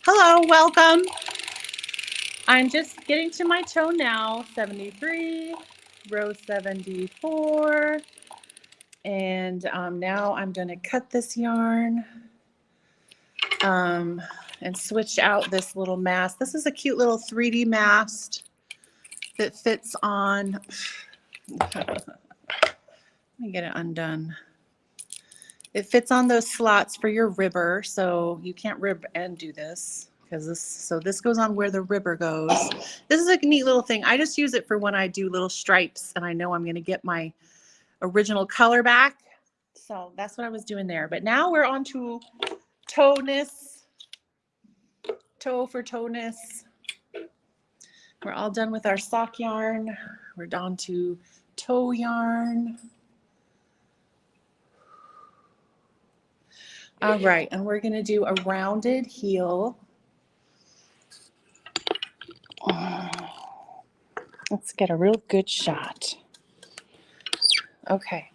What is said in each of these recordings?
Hello, welcome. I'm just getting to my toe now, 73, row 74. And now I'm going to cut this yarn and switch out this little mast. This is a cute little 3D mast that fits on. Let me get it undone. It fits on those slots for your ribber, so you can't rib and do this because this goes on where the ribber goes. This is a neat little thing. I just use it for when I do little stripes and I know I'm going to get my original color back. So that's what I was doing there. But now we're on to toe-ness, toe for toe-ness. We're all done with our sock yarn. We're down to toe yarn. All right, and we're going to do a rounded heel. Let's get a real good shot. Okay.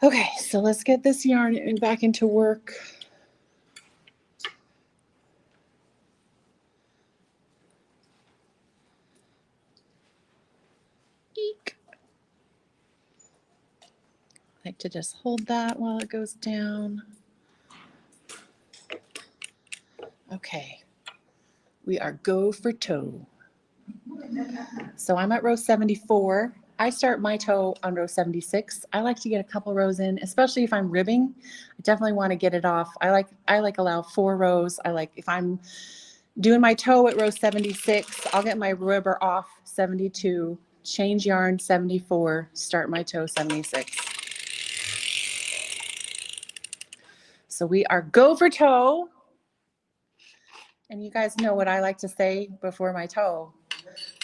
Okay, so let's get this yarn back into work. Eek. I like to just hold that while it goes down. Okay, we are go for toe. So I'm at row 74. I start my toe on row 76. I like to get a couple rows in, especially if I'm ribbing. I definitely want to get it off. I like allow 4 rows. I like if I'm doing my toe at row 76, I'll get my ribber off 72, change yarn 74, start my toe 76. So we are go for toe. And you guys know what I like to say before my toe.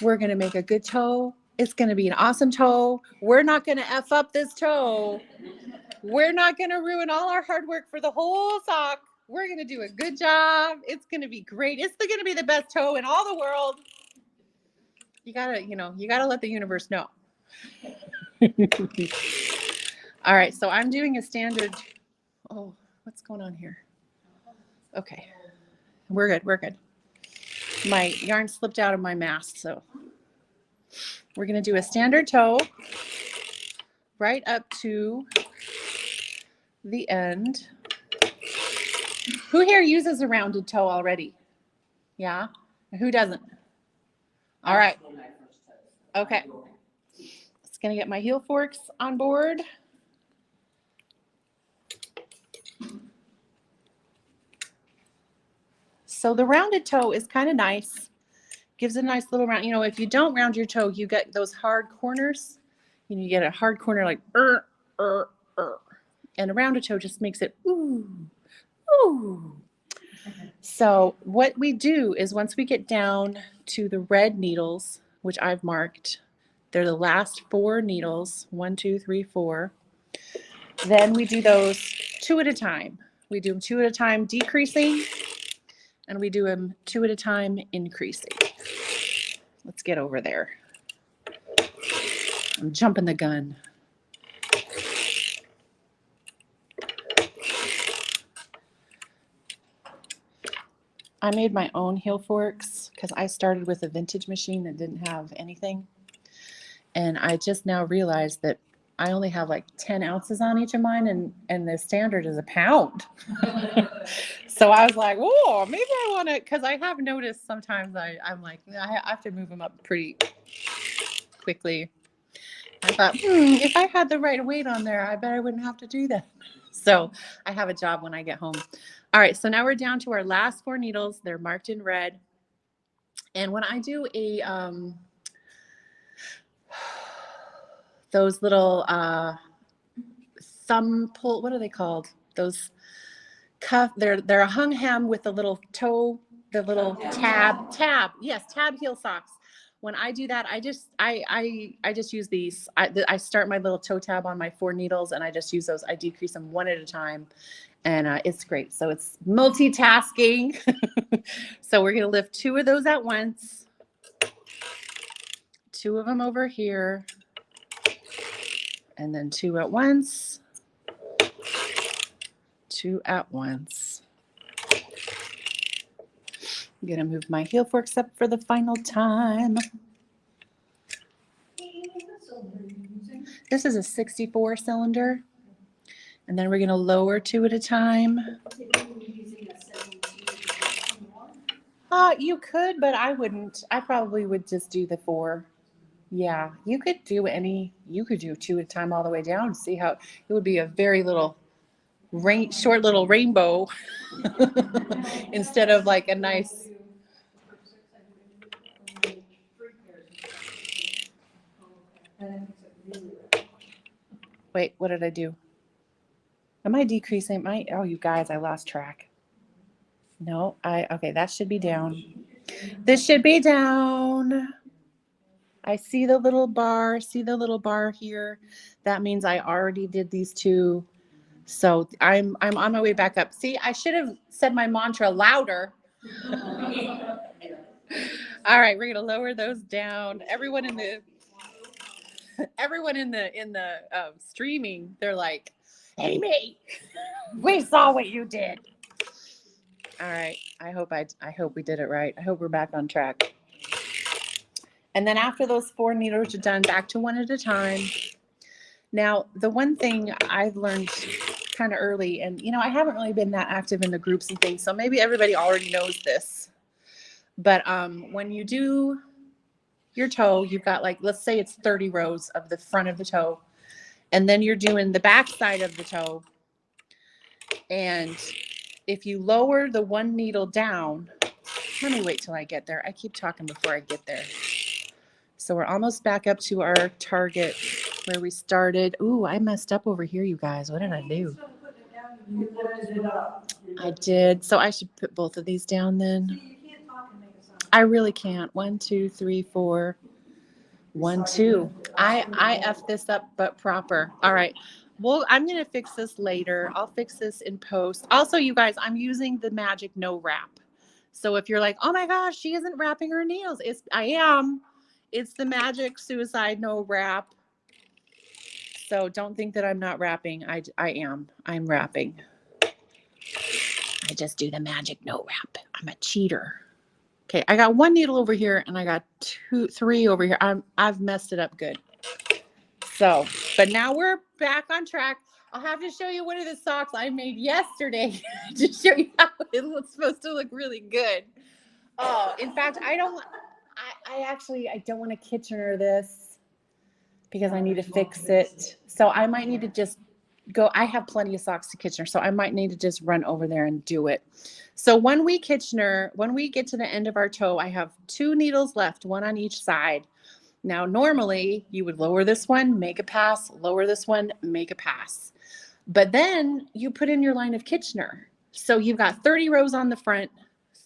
We're going to make a good toe. It's going to be an awesome toe. We're not going to F up this toe. We're not going to ruin all our hard work for the whole sock. We're going to do a good job. It's going to be great. It's going to be the best toe in all the world. You got to let the universe know. All right, so I'm doing a standard. Oh, what's going on here? Okay. We're good. My yarn slipped out of my mast, so we're going to do a standard toe right up to the end. Who here uses a rounded toe already? Yeah? Who doesn't? All right. Okay. Just going to get my heel forks on board. So the rounded toe is kind of nice. Gives a nice little round. If you don't round your toe, you get those hard corners. You get a hard corner like, and a rounded toe just makes it, ooh, ooh. So what we do is once we get down to the red needles, which I've marked, they're the last 4 needles, 1, 2, 3, 4. Then we do those 2 at a time. We do them 2 at a time, decreasing, and we do them 2 at a time, increasing. Let's get over there. I'm jumping the gun. I made my own heel forks because I started with a vintage machine that didn't have anything. And I just now realized that I only have like 10 ounces on each of mine, and the standard is a pound. So I was like, oh, maybe I want to, because I have noticed sometimes I'm like, I have to move them up pretty quickly. I thought, if I had the right weight on there, I bet I wouldn't have to do that. So I have a job when I get home. All right, so now we're down to our last 4 needles. They're marked in red. And when I do those little thumb pull, what are they called? Those cuff, they're a hung hem with the little toe, the little tab. Yes, tab heel socks. When I do that, I just use these. I start my little toe tab on my 4 needles, and I just use those. I decrease them 1 at a time, and it's great. So it's multitasking. So we're gonna lift 2 of those at once. 2 of them over here, and then 2 at once. 2 at once. I'm gonna move my heel forks up for the final time. This is a 64 cylinder. And then we're gonna lower 2 at a time. You could, but I wouldn't. I probably would just do the 4. Yeah, you could do 2 at a time all the way down. See how it would be a very little short little rainbow instead of like a nice. Wait, what did I do? Am I decreasing oh, you guys, I lost track. No, okay, that should be down. This should be down. I see the little bar here. That means I already did these 2. So I'm on my way back up. See, I should have said my mantra louder. All right, we're gonna lower those down. Everyone in the streaming, they're like, Amy, we saw what you did. All right, I hope we did it right. I hope we're back on track. And then after those 4 needles are done, back to 1 at a time. Now, the one thing I've learned kind of early, and I haven't really been that active in the groups and things, so maybe everybody already knows this. But when you do your toe, you've got let's say it's 30 rows of the front of the toe, and then you're doing the back side of the toe. And if you lower the 1 needle down, let me wait till I get there. I keep talking before I get there. So we're almost back up to our target where we started. Ooh, I messed up over here, you guys. What did I do? I did. So I should put both of these down then. I really can't. 1, 2, 3, 4. 1, 2. I F this up, but proper. All right. Well, I'm going to fix this later. I'll fix this in post. Also, you guys, I'm using the Magic No Wrap. So if you're like, oh my gosh, she isn't wrapping her nails. I am. It's the Magic Suicide No Wrap. So don't think that I'm not wrapping. I am. I'm wrapping. I just do the Magic No Wrap. I'm a cheater. Okay, I got 1 needle over here and I got 3 over here. I've messed it up good. So, but now we're back on track. I'll have to show you one of the socks I made yesterday to show you how it was supposed to look really good. Oh, in fact, I don't want to Kitchener this because I need to fix it. So I might need to just go. I have plenty of socks to Kitchener, so I might need to just run over there and do it. So when we get to the end of our toe, I have 2 needles left, 1 on each side. Now, normally you would lower this one, make a pass, lower this one, make a pass. But then you put in your line of Kitchener. So you've got 30 rows on the front,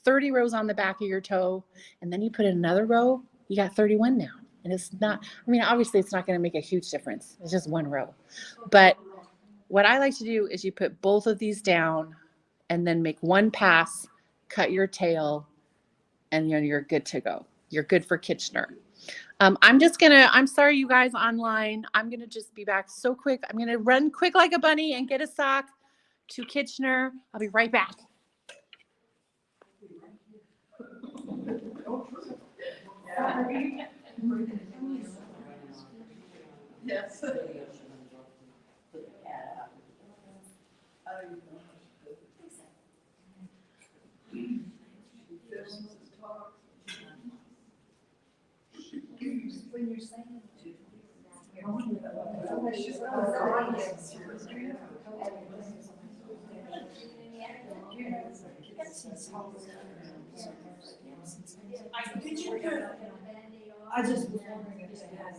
30 rows on the back of your toe, and then you put in another row, you got 31 now. And it's not, obviously it's not going to make a huge difference. It's just 1 row. But what I like to do is you put both of these down and then make 1 pass, cut your tail, and you're good to go. You're good for Kitchener. I'm sorry, you guys online. I'm going to just be back so quick. I'm going to run quick like a bunny and get a sock to Kitchener. I'll be right back. Yes. When you're saying I just was wondering if they had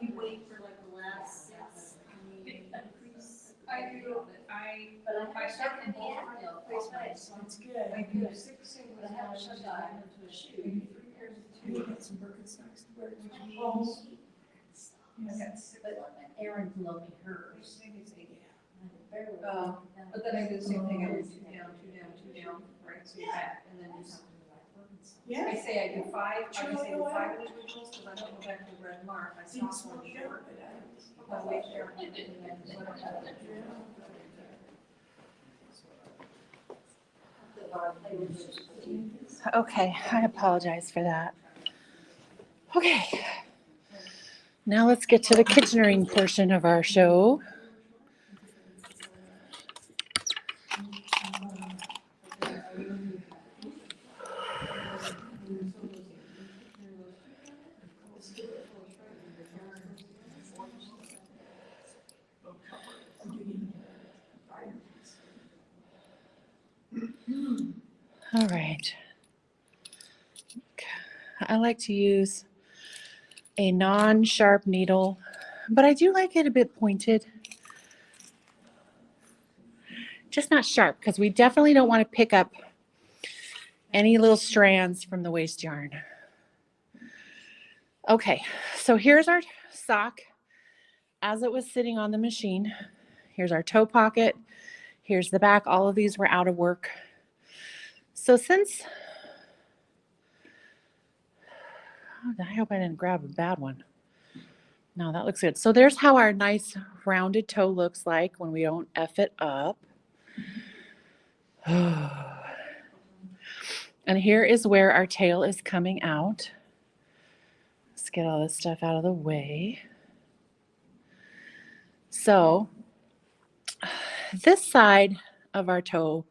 you wait for like the last 6. I do, but if I start in both placements, it's good. I do 6 singles now into a shoe, 3 pairs of 2, get some Birkenstocks to wear, which means. But Erin loaned me hers. But then I do the same thing, I do 2 down, 2 down, 2 down, right, so you're back, and then do something like Birkenstock. Yeah. I say I do 5, I say 5 individuals, because I don't go back to the red mark, I stop one short. I wait there. Okay, I apologize for that. Okay, now let's get to the kitchenering portion of our show. All right. I like to use a non-sharp needle, but I do like it a bit pointed. Just not sharp, because we definitely don't want to pick up any little strands from the waste yarn. Okay, so here's our sock as it was sitting on the machine. Here's our toe pocket. Here's the back. All of these were out of work. So since, I hope I didn't grab a bad one. No, that looks good. So there's how our nice rounded toe looks like when we don't F it up. And here is where our tail is coming out. Let's get all this stuff out of the way. So this side of our toe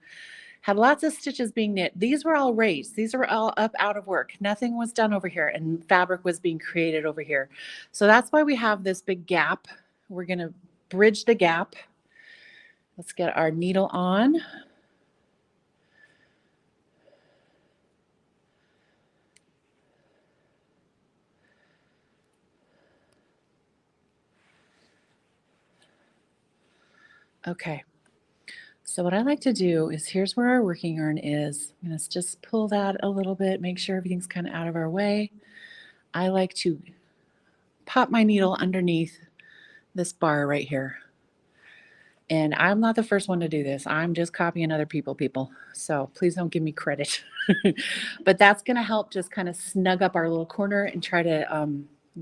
had lots of stitches being knit. These were all raised. These were all up out of work. Nothing was done over here, and fabric was being created over here. So that's why we have this big gap. We're going to bridge the gap. Let's get our needle on. Okay. So what I like to do is, here's where our working yarn is. I'm going to just pull that a little bit, make sure everything's kind of out of our way. I like to pop my needle underneath this bar right here. And I'm not the first one to do this. I'm just copying other people. So please don't give me credit. But that's going to help just kind of snug up our little corner and try to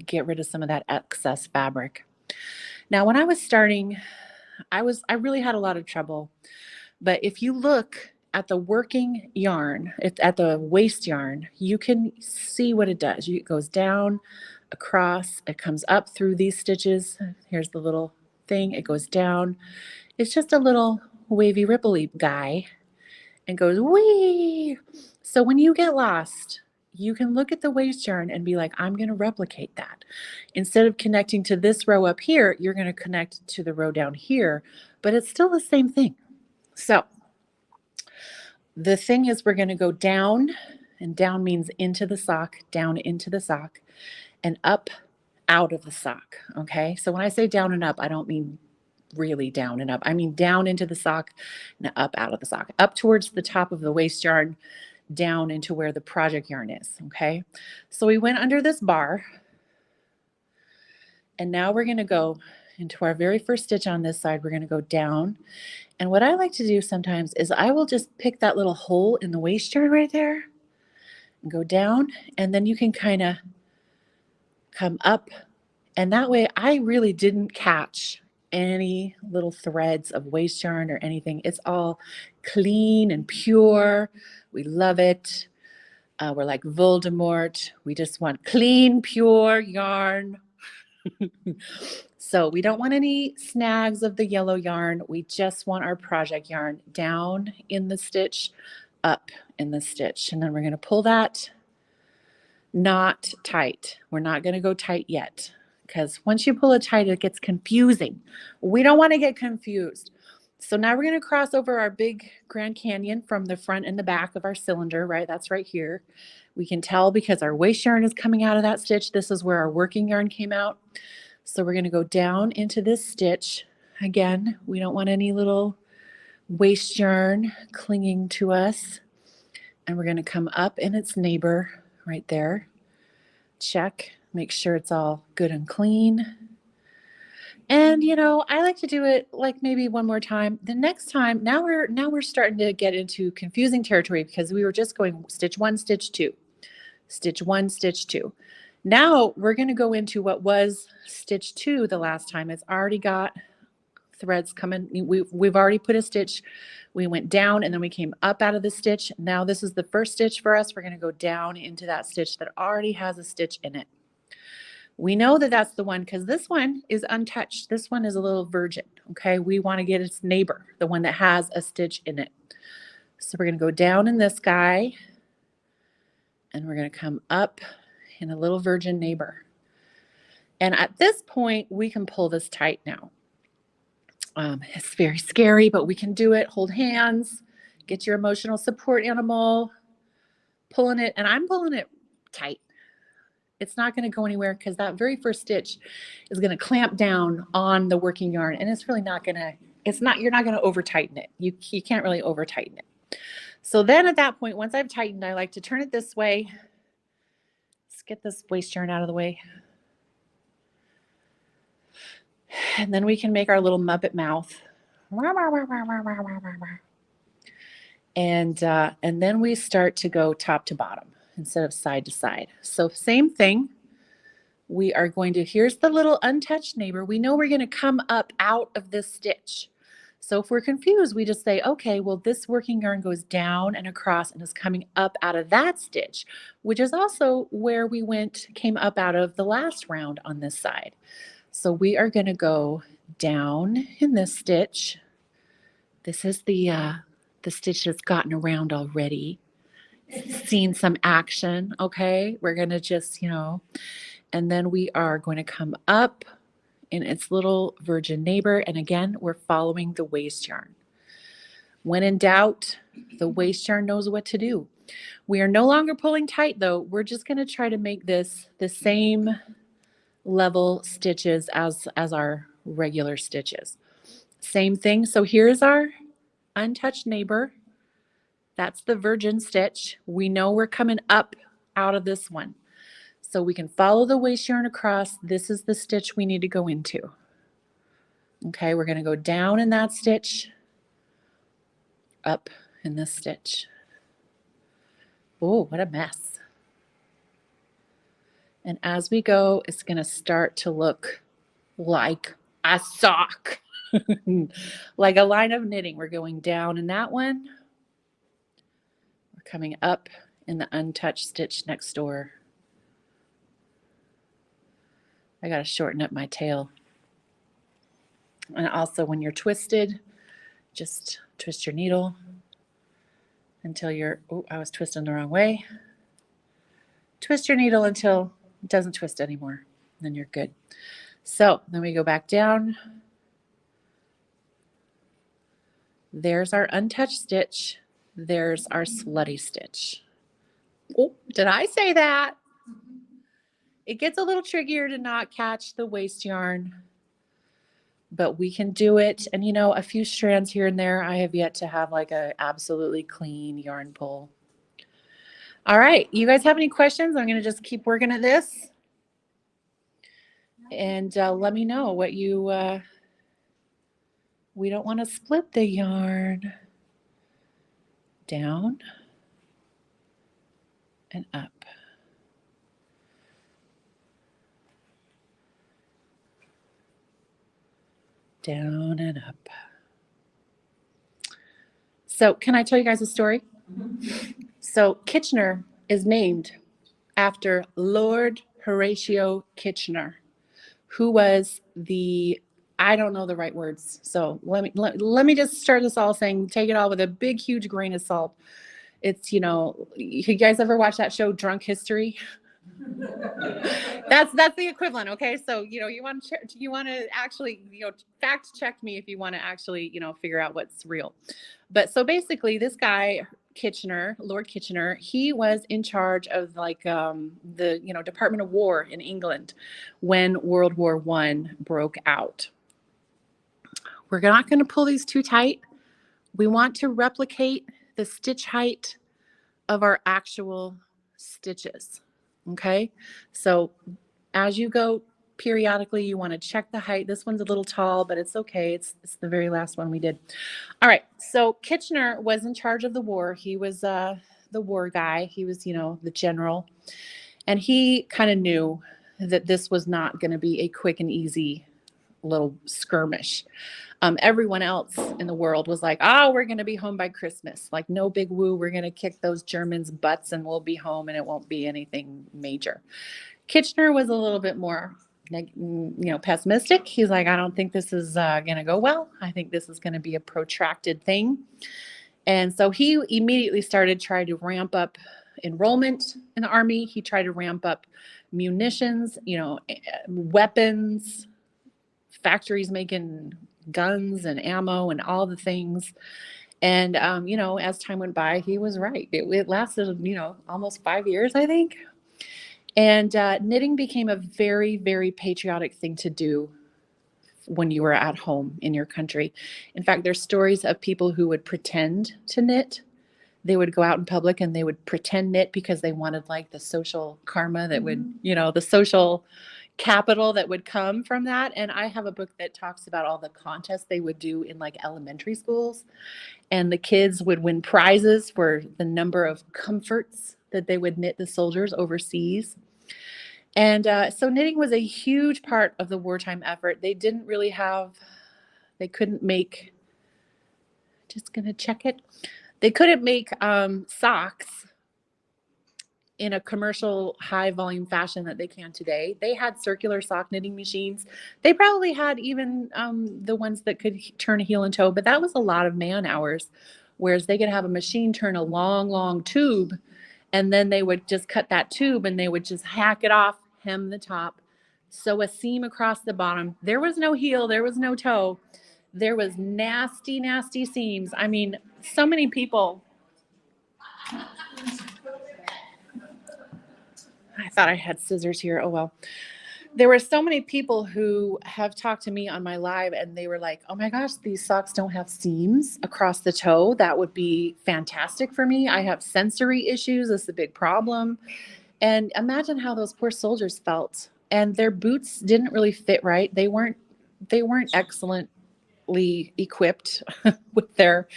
get rid of some of that excess fabric. Now, when I was starting, I really had a lot of trouble. But if you look at the working yarn, at the waste yarn, you can see what it does. It goes down, across, it comes up through these stitches. Here's the little thing, it goes down. It's just a little wavy ripply guy and goes wee. So when you get lost, you can look at the waste yarn and be like, I'm going to replicate that. Instead of connecting to this row up here, you're going to connect to the row down here, but it's still the same thing. So the thing is, we're going to go down, and down means into the sock, down into the sock, and up out of the sock. Okay. So when I say down and up, I don't mean really down and up. I mean down into the sock and up out of the sock, up towards the top of the waste yarn, down into where the project yarn is. Okay. So we went under this bar, and now we're going to go into our very first stitch on this side. We're going to go down. And what I like to do sometimes is I will just pick that little hole in the waste yarn right there and go down, and then you can kind of come up. And that way I really didn't catch any little threads of waste yarn or anything. It's all clean and pure. We love it. We're like Voldemort. We just want clean, pure yarn. So we don't want any snags of the yellow yarn. We just want our project yarn down in the stitch, up in the stitch. And then we're going to pull that not tight. We're not going to go tight yet, because once you pull it tight, it gets confusing. We don't want to get confused. So now we're going to cross over our big Grand Canyon from the front and the back of our cylinder, right? That's right here. We can tell because our waste yarn is coming out of that stitch. This is where our working yarn came out. So we're going to go down into this stitch. Again, we don't want any little waste yarn clinging to us. And we're going to come up in its neighbor right there. Check, make sure it's all good and clean. And I like to do it like maybe one more time. The next time, now we're starting to get into confusing territory, because we were just going stitch 1, stitch 2, stitch 1, stitch 2. Now we're going to go into what was stitch 2 the last time. It's already got threads coming. We've already put a stitch. We went down and then we came up out of the stitch. Now this is the first stitch for us. We're going to go down into that stitch that already has a stitch in it. We know that that's the one because this one is untouched. This one is a little virgin, okay? We want to get its neighbor, the one that has a stitch in it. So we're going to go down in this guy and we're going to come up in a little virgin neighbor. And at this point, we can pull this tight now. It's very scary, but we can do it. Hold hands, get your emotional support animal, pulling it, and I'm pulling it tight. It's not going to go anywhere because that very first stitch is going to clamp down on the working yarn, and it's really not going to, you're not going to over tighten it. You can't really over tighten it. So then at that point, once I've tightened, I like to turn it this way. Let's get this waste yarn out of the way. And then we can make our little Muppet mouth. And then we start to go top to bottom instead of side to side. So same thing. We are going to, here's the little untouched neighbor. We know we're going to come up out of this stitch. So if we're confused, we just say, okay, well, this working yarn goes down and across and is coming up out of that stitch, which is also where we came up out of the last round on this side. So we are going to go down in this stitch. This is the stitch that's gotten around already. Seen some action, okay? We're going to just, and then we are going to come up in its little virgin neighbor. And again, we're following the waste yarn. When in doubt, the waste yarn knows what to do. We are no longer pulling tight though. We're just going to try to make this the same level stitches as our regular stitches. Same thing. So here's our untouched neighbor. That's the virgin stitch. We know we're coming up out of this one. So we can follow the waste yarn across. This is the stitch we need to go into. Okay, we're going to go down in that stitch, up in this stitch. Oh, what a mess. And as we go, it's going to start to look like a sock, like a line of knitting. We're going down in that one. We're coming up in the untouched stitch next door. I got to shorten up my tail. And also when you're twisted, just twist your needle until you're, oh, I was twisting the wrong way. Twist your needle until it doesn't twist anymore. Then you're good. So then we go back down. There's our untouched stitch. There's our slutty stitch. Oh, did I say that? It gets a little trickier to not catch the waste yarn, but we can do it. And a few strands here and there, I have yet to have like a absolutely clean yarn pull. All right, you guys have any questions? I'm going to just keep working at this. And let me know what you, we don't want to split the yarn. Down and up. Down and up. So can I tell you guys a story? Mm-hmm. So Kitchener is named after Lord Horatio Kitchener, who was I don't know the right words. So let me just start this all saying, take it all with a big, huge grain of salt. It's, you guys ever watch that show Drunk History? That's the equivalent. Okay. So, you want to actually, fact check me if you want to actually, figure out what's real. But so basically this guy, Kitchener, Lord Kitchener, he was in charge of the, Department of War in England when World War I broke out. We're not going to pull these too tight. We want to replicate the stitch height of our actual stitches. Okay, so as you go periodically, you want to check the height. This one's a little tall, but it's okay. It's the very last one we did. All right, so Kitchener was in charge of the war. He was the war guy. He was, the general. And he kind of knew that this was not going to be a quick and easy little skirmish. Everyone else in the world was like, oh, we're going to be home by Christmas. Like, no big woo. We're going to kick those Germans' butts and we'll be home and it won't be anything major. Kitchener was a little bit more, pessimistic. He's like, I don't think this is going to go well. I think this is going to be a protracted thing. And so he immediately started trying to ramp up enrollment in the Army. He tried to ramp up munitions, weapons, factories making guns and ammo and all the things. And, as time went by, he was right. It lasted, almost 5 years, I think. And knitting became a very, very patriotic thing to do when you were at home in your country. In fact, there's stories of people who would pretend to knit. They would go out in public and they would pretend knit because they wanted like the social karma that would, the social capital that would come from that. And I have a book that talks about all the contests they would do in like elementary schools. And the kids would win prizes for the number of comforts that they would knit the soldiers overseas. And so knitting was a huge part of the wartime effort. They couldn't make, just going to check it. They couldn't make socks in a commercial high volume fashion that they can today. They had circular sock knitting machines. They probably had even the ones that could turn heel and toe, but that was a lot of man hours, whereas they could have a machine turn a long, long tube, and then they would just cut that tube and they would just hack it off, hem the top, sew a seam across the bottom. There was no heel, there was no toe. There was nasty, nasty seams. I mean, so many people. I thought I had scissors here. Oh, well. There were so many people who have talked to me on my live and they were like, oh my gosh, these socks don't have seams across the toe. That would be fantastic for me. I have sensory issues. This is a big problem. And imagine how those poor soldiers felt. And their boots didn't really fit right. They weren't excellently equipped with their,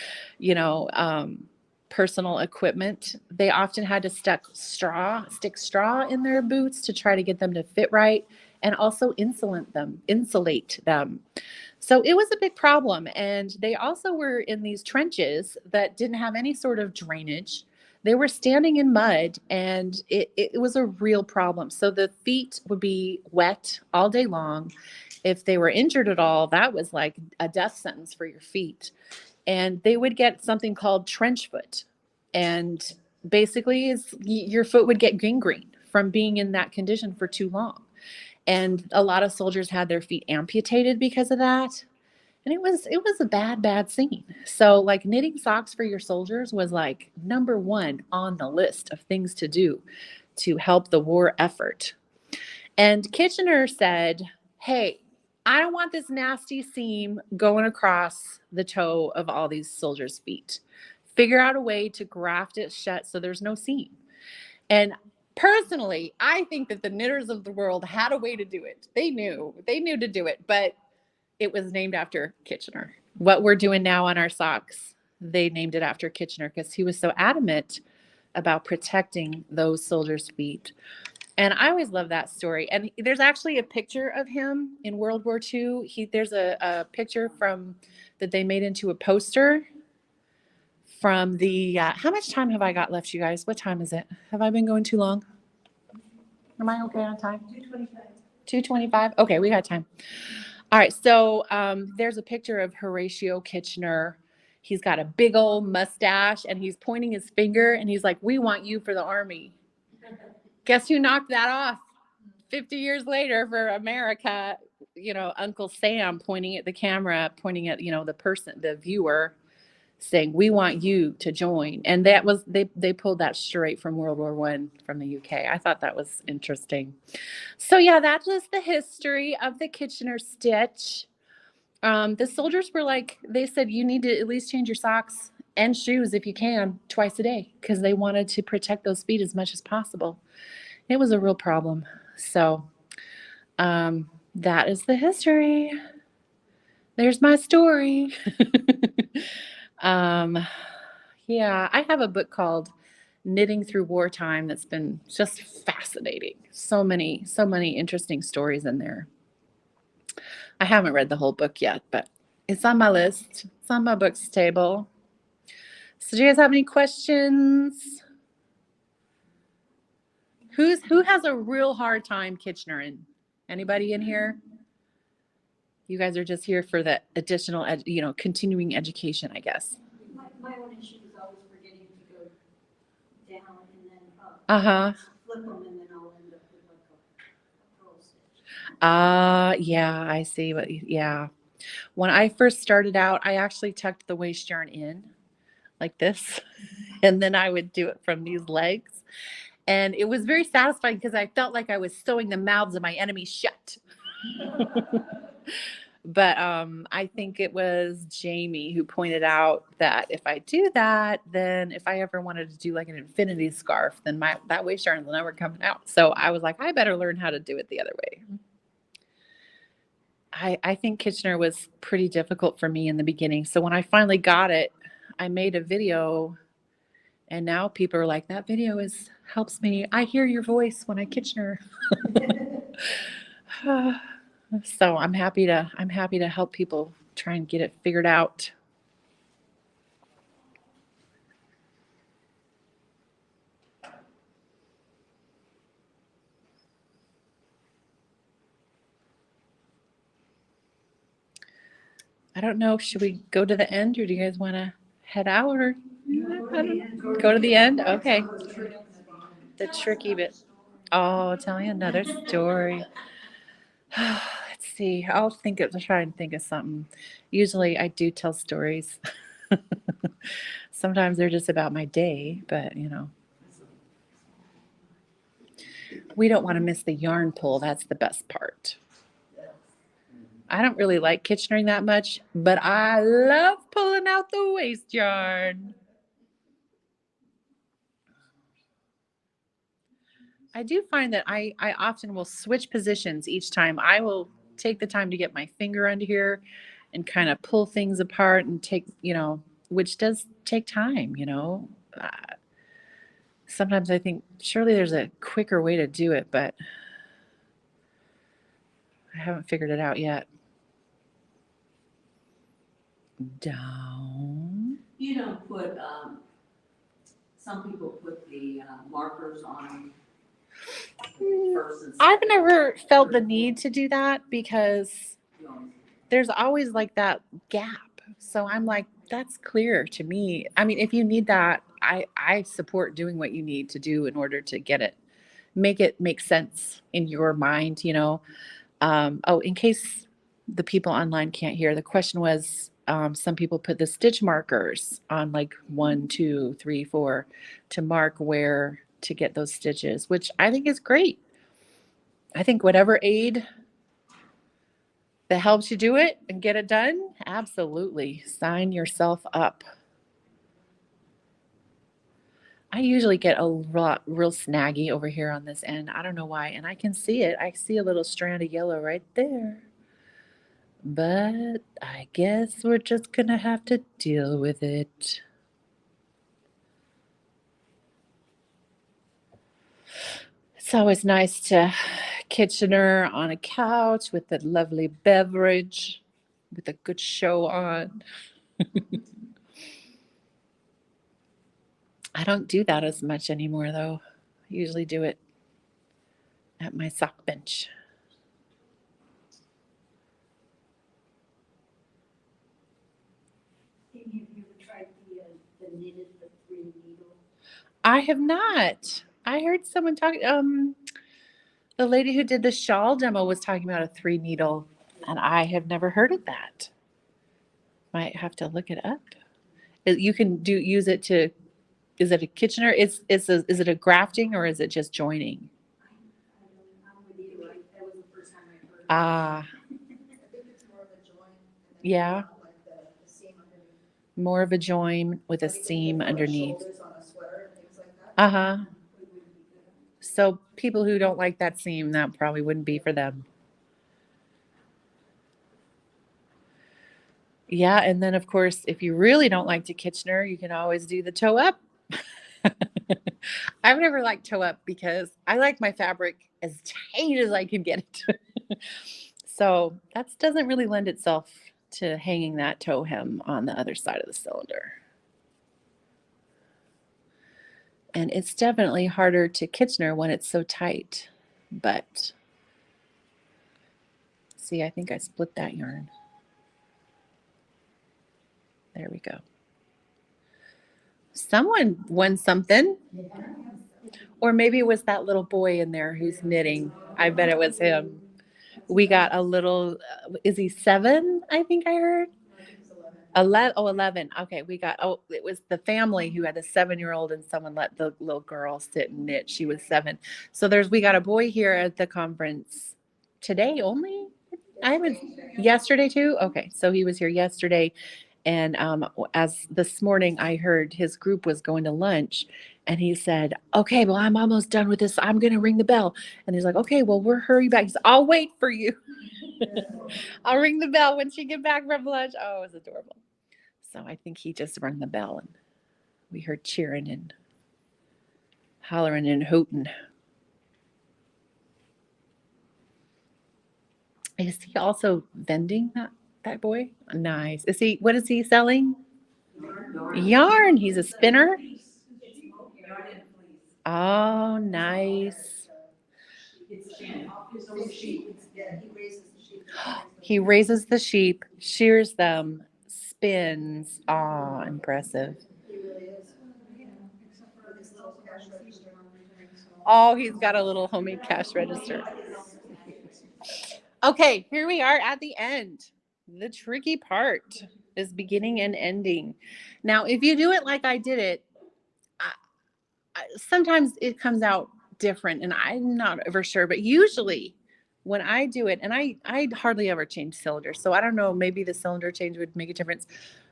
personal equipment. They often had to stick straw in their boots to try to get them to fit right and also insulate them. So it was a big problem. And they also were in these trenches that didn't have any sort of drainage. They were standing in mud and it was a real problem. So the feet would be wet all day long. If they were injured at all, that was like a death sentence for your feet. And they would get something called trench foot. And basically your foot would get gangrene from being in that condition for too long. And a lot of soldiers had their feet amputated because of that. And it was a bad scene. So like knitting socks for your soldiers was like number one on the list of things to do to help the war effort. And Kitchener said, hey, I don't want this nasty seam going across the toe of all these soldiers' feet. Figure out a way to graft it shut so there's no seam. And personally, I think that the knitters of the world had a way to do it. They knew to do it, but it was named after Kitchener. What we're doing now on our socks, they named it after Kitchener because he was so adamant about protecting those soldiers' feet. And I always love that story. And there's actually a picture of him in World War II. There's a picture that they made into a poster from the, how much time have I got left, you guys? What time is it? Have I been going too long? Am I okay on time? 2:25. 2:25? Okay, we got time. All right, so there's a picture of Horatio Kitchener. He's got a big old mustache and he's pointing his finger and he's like, we want you for the Army. Guess who knocked that off 50 years later for America? Uncle Sam pointing at the camera, pointing at, the viewer, saying, we want you to join. And that was, they pulled that straight from World War I from the UK. I thought that was interesting. So yeah, that was the history of the Kitchener stitch. The soldiers were like, they said, you need to at least change your socks and shoes if you can twice a day, because they wanted to protect those feet as much as possible. It was a real problem. So that is the history. There's my story. Yeah, I have a book called Knitting Through Wartime that's been just fascinating. So many interesting stories in there. I haven't read the whole book yet, but it's on my list. It's on my books table. So do you guys have any questions? Who has a real hard time Kitchenerin? Anybody in here? You guys are just here for the additional, continuing education, I guess. My own issue is always forgetting to go down and then up. Uh-huh. Flip them and then I'll end up with like a pearl stitch. Yeah, I see yeah. When I first started out, I actually tucked the waist yarn in like this, and then I would do it from these legs. And it was very satisfying because I felt like I was sewing the mouths of my enemies shut. But I think it was Jamie who pointed out that if I do that, then if I ever wanted to do like an infinity scarf, then that waist yarn will never come out. So I was like, I better learn how to do it the other way. I think Kitchener was pretty difficult for me in the beginning. So when I finally got it, I made a video, and now people are like, that video helps me. I hear your voice when I Kitchener. So I'm happy to help people try and get it figured out. I don't know. Should we go to the end, or do you guys want to head out, or go to the end? Okay. The tricky bit. Oh, tell me another story. Let's see. I'll try and think of something. Usually I do tell stories. Sometimes they're just about my day, but we don't want to miss the yarn pull. That's the best part. I don't really like Kitchenering that much, but I love pulling out the waist yarn. I do find that I often will switch positions each time. I will take the time to get my finger under here and kind of pull things apart and which does take time. Sometimes I think surely there's a quicker way to do it, but I haven't figured it out yet. Down. You don't put, some people put the markers on first and I've second. never felt the need to do that because there's always like that gap. So I'm like, that's clear to me. I mean, if you need that, I support doing what you need to do in order to get it make sense in your mind, in case the people online can't hear, the question was, some people put the stitch markers on like 1, 2, 3, 4 to mark where to get those stitches, which I think is great. I think whatever aid that helps you do it and get it done, absolutely sign yourself up. I usually get a real snaggy over here on this end. I don't know why, and I can see it. I see a little strand of yellow right there. But I guess we're just gonna have to deal with it. It's always nice to Kitchener on a couch with a lovely beverage, with a good show on. I don't do that as much anymore, though. I usually do it at my sock bench. Have you ever tried the knitted, the 3 needle? I have not. I heard someone talking. The lady who did the shawl demo was talking about a 3 needle, and I have never heard of that. Might have to look it up. You can use it to. Is it a Kitchener? Is it a grafting or is it just joining? I'm with you. That was the first time I heard. Ah, I think it's more of a join. yeah, Like the seam underneath. more of a join with a Like seam the underneath. shoulders on a sweater and things like that. Uh-huh. Would be good. So people who don't like that seam, that probably wouldn't be for them. Yeah, and then of course, if you really don't like to Kitchener, you can always do the toe up. I've never liked toe up because I like my fabric as tight as I can get it. So that doesn't really lend itself to hanging that tow hem on the other side of the cylinder. And it's definitely harder to Kitchener when it's so tight. But see, I think I split that yarn. There we go. Someone won something. Or maybe it was that little boy in there who's knitting. I bet it was him. We got a little, is he 7? I think I heard. 11. Oh, 11. Okay, it was the family who had the 7-year-old and someone let the little girl sit and knit. She was 7. So we got a boy here at the conference today only. Yesterday too. Okay, so he was here yesterday. And as this morning, I heard his group was going to lunch, and he said, "Okay, well, I'm almost done with this. I'm going to ring the bell." And he's like, "Okay, well, we're hurry back." He said, "I'll wait for you. I'll ring the bell when she get back from lunch." Oh, it was adorable. So I think he just rang the bell, and we heard cheering and hollering and hooting. Is he also vending that boy? Nice. What is he selling? Yarn. He's a spinner. Oh, nice. He raises the sheep, shears them, spins. Ah, impressive. Oh, he's got a little homemade cash register. Okay, here we are at the end. The tricky part is beginning and ending. Now, if you do it like I did it, sometimes it comes out different, and I'm not ever sure, but usually when I do it, and I hardly ever change cylinders, so I don't know, maybe the cylinder change would make a difference,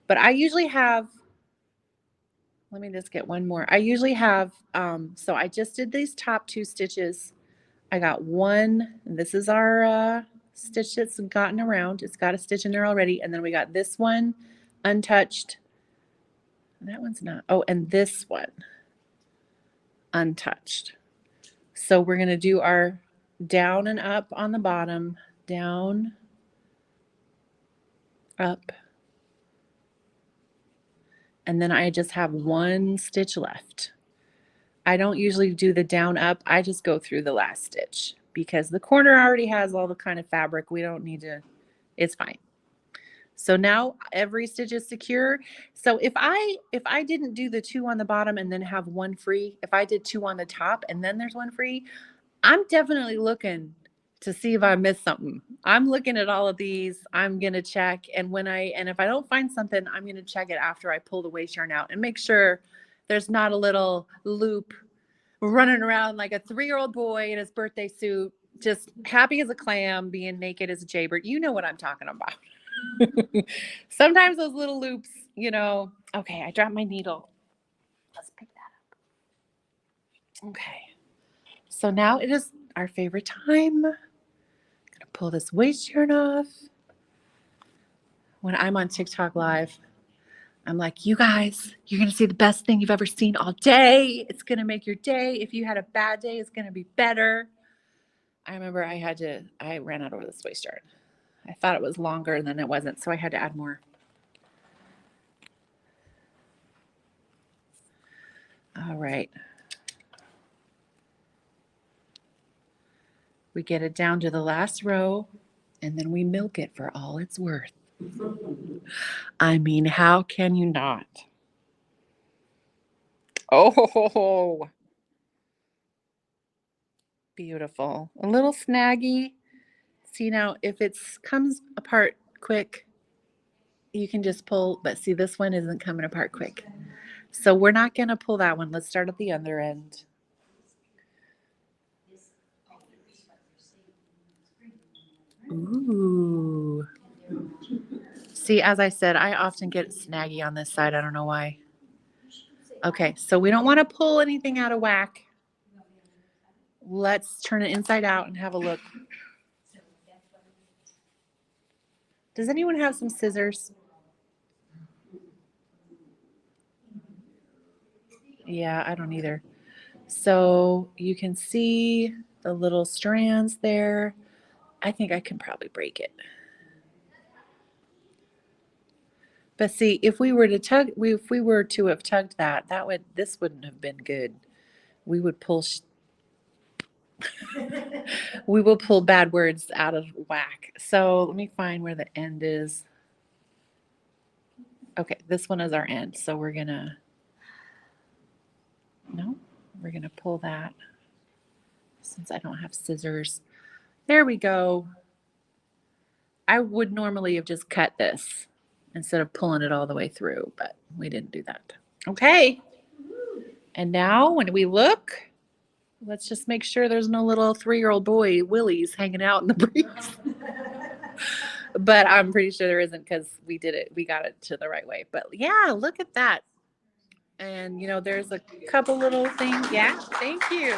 but I usually have, let me just get one more. I usually have, so I just did these top 2 stitches. I got one, this is our stitch that's gotten around. It's got a stitch in there already, and then we got this one untouched. That one's not, oh, and this one untouched. So we're going to do our down and up on the bottom, down, up, and then I just have one stitch left. I don't usually do the down up. I just go through the last stitch because the corner already has all the kind of fabric. We don't need to, it's fine. So now every stitch is secure. So if I didn't do the 2 on the bottom and then have one free, if I did 2 on the top and then there's one free, I'm definitely looking to see if I missed something. I'm looking at all of these. I'm going to check. And if I don't find something, I'm going to check it after I pull the waste yarn out and make sure there's not a little loop running around like a 3-year-old boy in his birthday suit, just happy as a clam, being naked as a jaybird. You know what I'm talking about. Sometimes those little loops, okay, I dropped my needle. Let's pick that up. Okay. So now it is our favorite time. I'm going to pull this waste yarn off. When I'm on TikTok live, I'm like, you guys, you're going to see the best thing you've ever seen all day. It's going to make your day. If you had a bad day, it's going to be better. I remember I ran out of this waste yarn. I thought it was longer and then it wasn't, so I had to add more. All right. We get it down to the last row, and then we milk it for all it's worth. I mean, how can you not? Oh, beautiful. A little snaggy. See now, if it comes apart quick, you can just pull, but see, this one isn't coming apart quick. So we're not going to pull that one. Let's start at the other end. Ooh. See, as I said, I often get snaggy on this side. I don't know why. Okay, so we don't want to pull anything out of whack. Let's turn it inside out and have a look. Does anyone have some scissors? Yeah, I don't either. So you can see the little strands there. I think I can probably break it. But see, if we were to if we were to have tugged that, this wouldn't have been good. We would pull, we will pull bad words out of whack. So let me find where the end is. Okay, this one is our end. So we're gonna pull that since I don't have scissors. There we go. I would normally have just cut this instead of pulling it all the way through, but we didn't do that. Okay. And now when we look, let's just make sure there's no little 3-year-old boy willies hanging out in the breeze. But I'm pretty sure there isn't because we did it. We got it to the right way. But yeah, look at that. And there's a couple little things. Yeah, thank you.